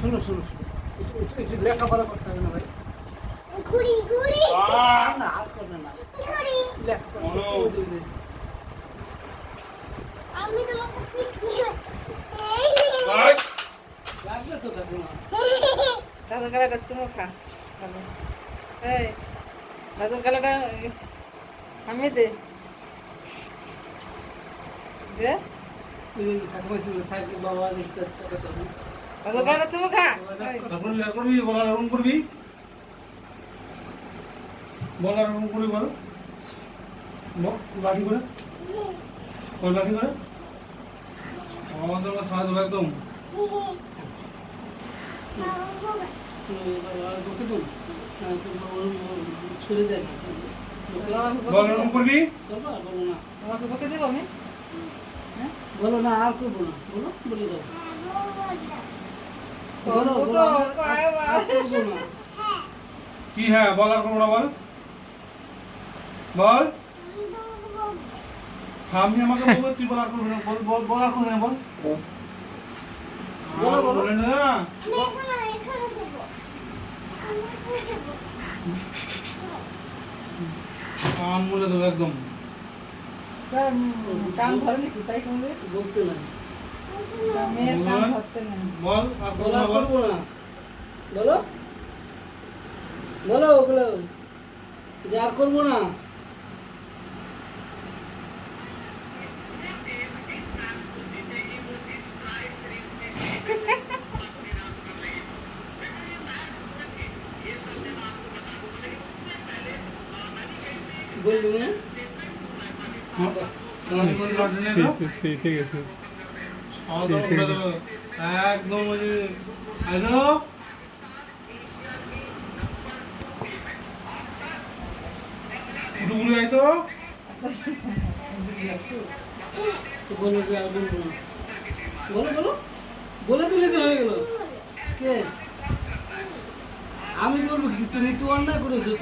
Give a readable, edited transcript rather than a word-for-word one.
শোনো শোনো একটু লেখাপড়া করতে হবে না ভাই ঘুরি ঘুরি না আর করবে না ঘুরি লেখাপড়া আমি তোমাকে পিটি লাগবে তো দেখো না দাদুর কালাটা চুমো খা ভালো এই দাদুর কালাটা আমি দে দে ঠাকুমা কি থাকবে বাবা দেখতে দাদুর কালাটা চুমো খা করবি বলার এরকম করবি বলার এরকম করবি বলো লাঠি করে ওই লাঠি করে আমাদের সাহায্য দেবো একদম ছুড়ে দেয় বল এরকম করবি বলো না আমাকে বকে দেবো আমি বলো না আর করবো না বলো বলে দাও বলো বলো আর করবো না কি হ্যাঁ বল আর করবো না বল বল আমি আমাকে বলবো তুই বল আর করবি না বল বল বল আর করবি না বল বলো, বলো। বলে না এখানে শোবো আমি শোবো আম বলে দেবো একদম কান ধরে নাকি তাই তুমি বলতে না মেয়ের কান ধরতে নেই বল আর করবো বলো না আর বল করবো না বলো বলো ওগুলো যে আর করবো না বলবি না ঠিক আছে একদম ওই যে হ্যালো উঠুগুলো যাই তো বলো যে আর বলবো না বলো বলো বলে দিলে তো হয়ে গেল কে আমি বলবো কি তুমি তো অন্যায় করেছো